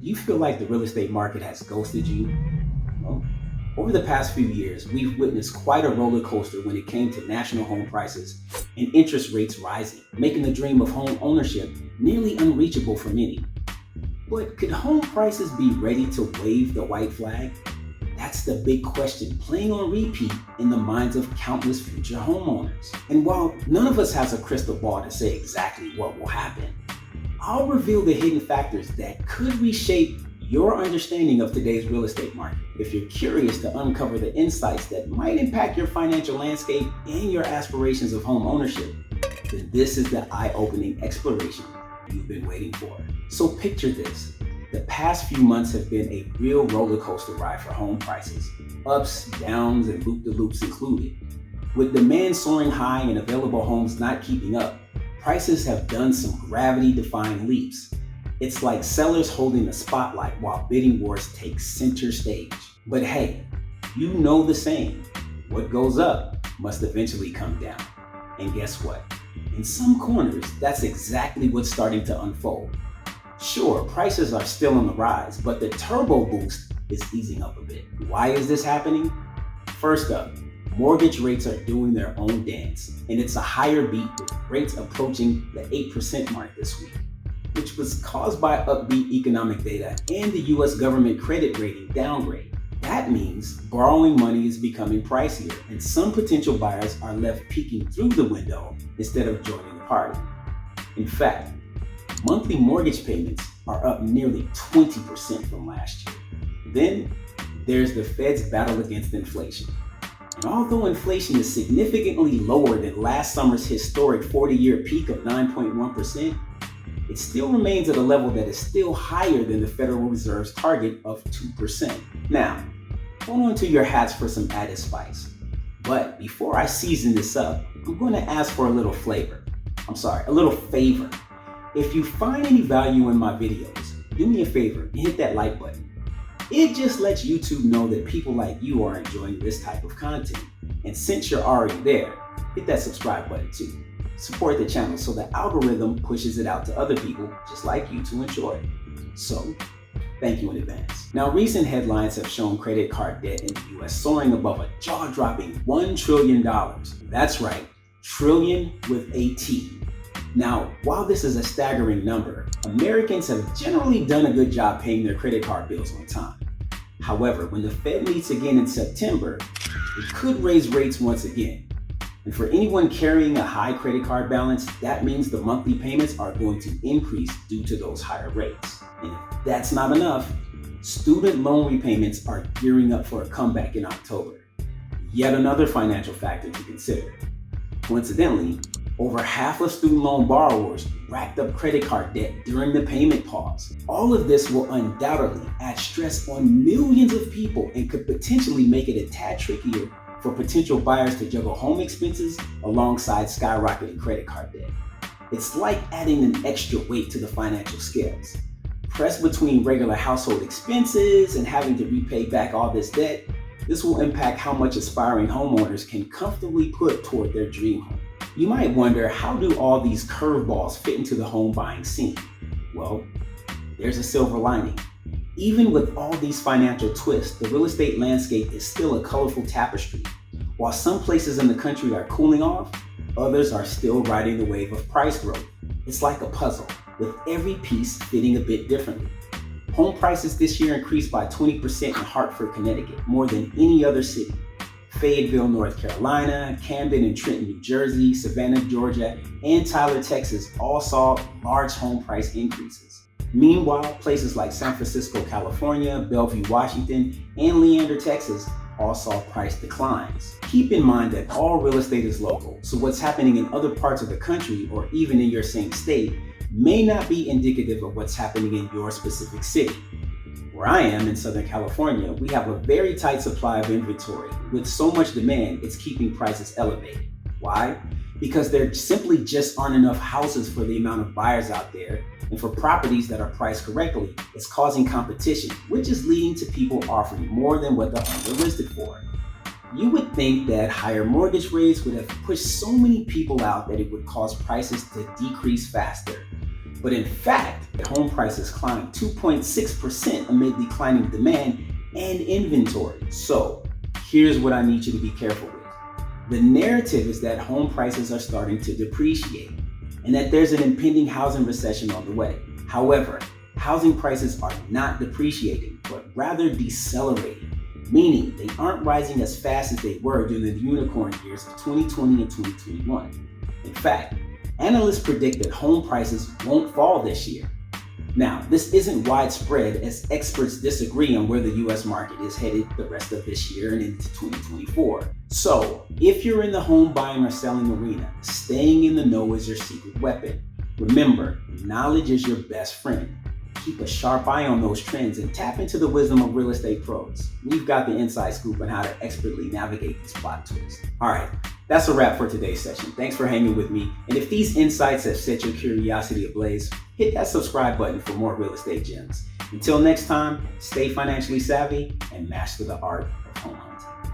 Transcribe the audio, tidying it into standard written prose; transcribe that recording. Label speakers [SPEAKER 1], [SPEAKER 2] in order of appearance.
[SPEAKER 1] Do you feel like the real estate market has ghosted you? Well, over the past few years, we've witnessed quite a roller coaster when it came to national home prices and interest rates rising, making the dream of home ownership nearly unreachable for many. But could home prices be ready to wave the white flag? That's the big question playing on repeat in the minds of countless future homeowners. And while none of us has a crystal ball to say exactly what will happen, I'll reveal the hidden factors that could reshape your understanding of today's real estate market. If you're curious to uncover the insights that might impact your financial landscape and your aspirations of home ownership, then this is the eye-opening exploration you've been waiting for. So picture this. The past few months have been a real roller coaster ride for home prices, ups, downs, and loop-de-loops included. With demand soaring high and available homes not keeping up, prices have done some gravity-defying leaps. It's like sellers holding the spotlight while bidding wars take center stage. But hey, you know the saying, what goes up must eventually come down. And guess what? In some corners, that's exactly what's starting to unfold. Sure, prices are still on the rise, but the turbo boost is easing up a bit. Why is this happening? First up, mortgage rates are doing their own dance, and it's a higher beat with rates approaching the 8% mark this week, which was caused by upbeat economic data and the US government credit rating downgrade. That means borrowing money is becoming pricier, and some potential buyers are left peeking through the window instead of joining the party. In fact, monthly mortgage payments are up nearly 20% from last year. Then there's the Fed's battle against inflation. And although inflation is significantly lower than last summer's historic 40-year peak of 9.1%, it still remains at a level that is still higher than the Federal Reserve's target of 2%. Now, hold on to your hats for some added spice. But before I season this up, I'm going to ask for a little favor. If you find any value in my videos, do me a favor and hit that like button. It just lets YouTube know that people like you are enjoying this type of content. And since you're already there, hit that subscribe button too. Support the channel so the algorithm pushes it out to other people just like you to enjoy. So, thank you in advance. Now, recent headlines have shown credit card debt in the US soaring above a jaw-dropping $1 trillion. That's right, trillion with a T. Now, while this is a staggering number, Americans have generally done a good job paying their credit card bills on time. However, when the Fed meets again in September, it could raise rates once again. And for anyone carrying a high credit card balance, that means the monthly payments are going to increase due to those higher rates. And if that's not enough, student loan repayments are gearing up for a comeback in October. Yet another financial factor to consider. Coincidentally, over half of student loan borrowers racked up credit card debt during the payment pause. All of this will undoubtedly add stress on millions of people and could potentially make it a tad trickier for potential buyers to juggle home expenses alongside skyrocketing credit card debt. It's like adding an extra weight to the financial scales. Pressed between regular household expenses and having to repay back all this debt, this will impact how much aspiring homeowners can comfortably put toward their dream home. You might wonder, how do all these curveballs fit into the home buying scene? Well, there's a silver lining. Even with all these financial twists, the real estate landscape is still a colorful tapestry. While some places in the country are cooling off, others are still riding the wave of price growth. It's like a puzzle, with every piece fitting a bit differently. Home prices this year increased by 20% in Hartford, Connecticut, more than any other city. Fayetteville, North Carolina, Camden and Trenton, New Jersey, Savannah, Georgia, and Tyler, Texas all saw large home price increases. Meanwhile, places like San Francisco, California, Bellevue, Washington, and Leander, Texas all saw price declines. Keep in mind that all real estate is local, so what's happening in other parts of the country or even in your same state may not be indicative of what's happening in your specific city. Where I am in Southern California, we have a very tight supply of inventory. With so much demand, it's keeping prices elevated. Why? Because there simply just aren't enough houses for the amount of buyers out there, and for properties that are priced correctly, it's causing competition, which is leading to people offering more than what the homes are listed for. You would think that higher mortgage rates would have pushed so many people out that it would cause prices to decrease faster. But in fact, home prices climbed 2.6% amid declining demand and inventory. So here's what I need you to be careful with. The narrative is that home prices are starting to depreciate and that there's an impending housing recession on the way. However, housing prices are not depreciating, but rather decelerating, meaning they aren't rising as fast as they were during the unicorn years of 2020 and 2021. In fact, analysts predict that home prices won't fall this year. Now, this isn't widespread as experts disagree on where the US market is headed the rest of this year and into 2024. So, if you're in the home buying or selling arena, staying in the know is your secret weapon. Remember, knowledge is your best friend. Keep a sharp eye on those trends and tap into the wisdom of real estate pros. We've got the inside scoop on how to expertly navigate these plot twists. All right, that's a wrap for today's session. Thanks for hanging with me. And if these insights have set your curiosity ablaze, hit that subscribe button for more real estate gems. Until next time, stay financially savvy and master the art of home hunting.